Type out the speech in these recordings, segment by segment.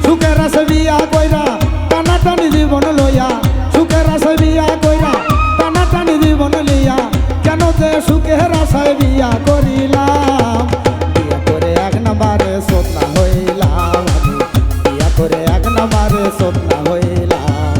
সুখের আশায় বিয়া কইরা টানাটানি জীবন লইয়া, সুখের আশায় বিয়া কইরা টানাটানি জীবন লইয়া, কেন যে সুখের আশায় বিয়া করিলাম। বিয়া করে এক নম্বরে সোনা হইলাম আমি, বিয়া করে এক নম্বরে সোনা হইলাম।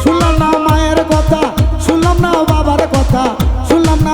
শুনলাম না মায়ের কথা, শুনলাম না বাবার কথা, শুনলাম না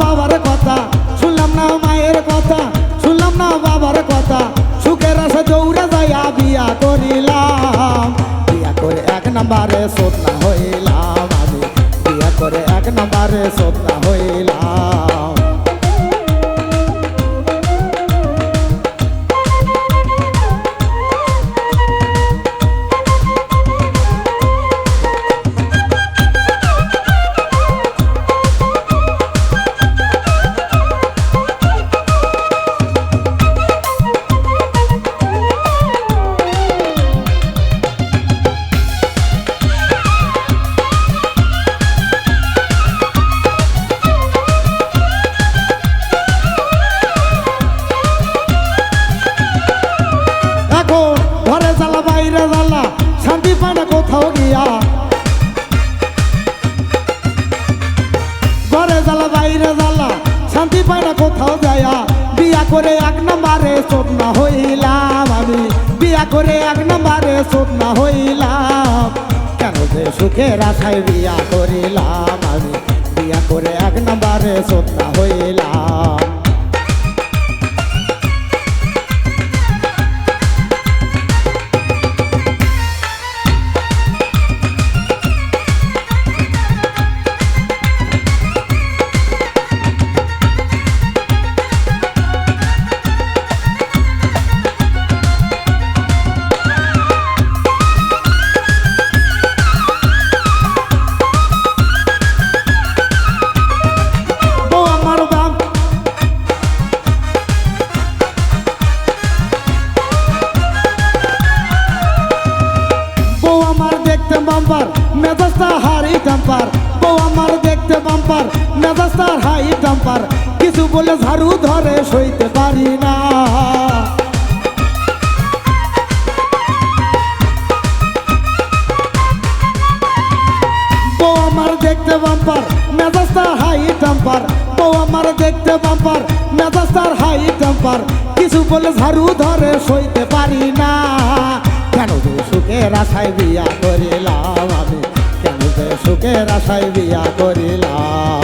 বাবার কথা, শুনলাম না মায়ের কথা, শুনলাম না বাবার কথা, সুখের আশা দৌড়ে যাইয়া বিয়া করিলাম। বিয়া করে এক নম্বরে সোনা হইলাম আমি, বিয়া করে এক নম্বরে সোনা হইলাম। ঘরে জ্বালা বাইরে জ্বালা, শান্তি পায় না কোথাও গিয়া, ঘরে জ্বালা বাইরে জ্বালা, শান্তি পায় না কোথাও যায়া, বিয়া করে এক নম্বরে সোনা হইলাম আমি, বিয়া করে এক নম্বরে সোনা হইলাম। কেন যে সুখের আশায় বিয়া করিলাম আমি, বিয়া করে এক নম্বরে সোনা হইলাম। বাম্পার মেজাজটা হাই টেম্পার, বউ আমার দেখতে বাম্পার মেজাজটা হাই টেম্পার, কিছু বলে ঝাড়ু ধরে সইতে পারি না। বউ আমার দেখতে বাম্পার মেজাজটা হাই টেম্পার, বউ আমার দেখতে বাম্পার মেজাজটা হাই টেম্পার, কিছু বলে ঝাড়ু ধরে সইতে পারি না। কেন যে সুখের আশায় বিয়া করিলাম আমি, কেন যে সুখের আশায় বিয়া করিলাম।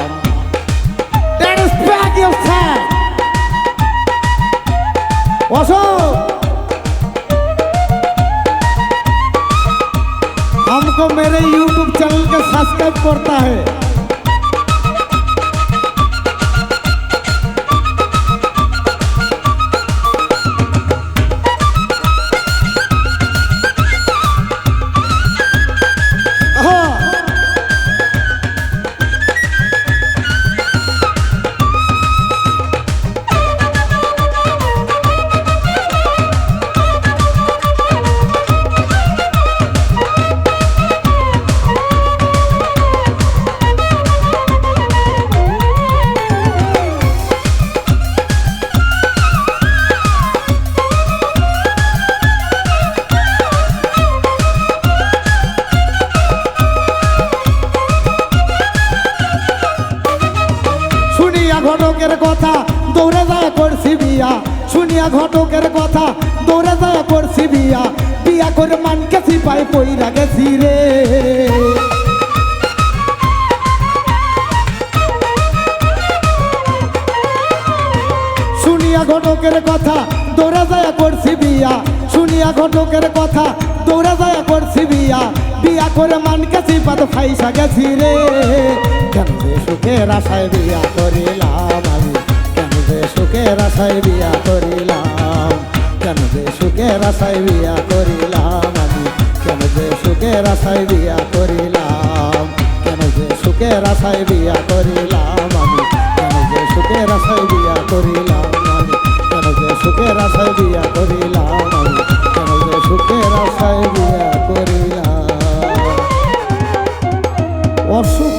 हमको मेरे YouTube चैनल के सब्सक्राइब करता है। ঘটকের কথা দৌড়ে যায় করছি বিয়া, শুনিয়া ঘটকের কথা দৌড়ে যায় করছি বিয়া, বিয়া করে মানকে সিপাই পইরা গেছি রে। ঘটকের কথা দৌড়া যায় করছি বিয়া, শুনিয়া ঘটকের কথা দৌড়া যায় করছি বিয়া, বিয়া করে মানকে চিপাত ফাইসা গেছি রে। কেন যে সুখের আশায় বিয়া করিলাম আমি, কেন যে সুখের আশায় বিয়া করিলাম, কেন যে সুখের আশায় বিয়া করিলাম আমি, কেন যে সুখের আশায় বিয়া করিলাম, কেন যে সুখের আশায় বিয়া করিলাম আমি, কেন যে সুখের আশায় বিয়া করিলাম আমি, কেন যে সুখের আশায় বিয়া করিলাম আমি, কেন যে সুখের আশায় বিয়া করিলাম। অসুখ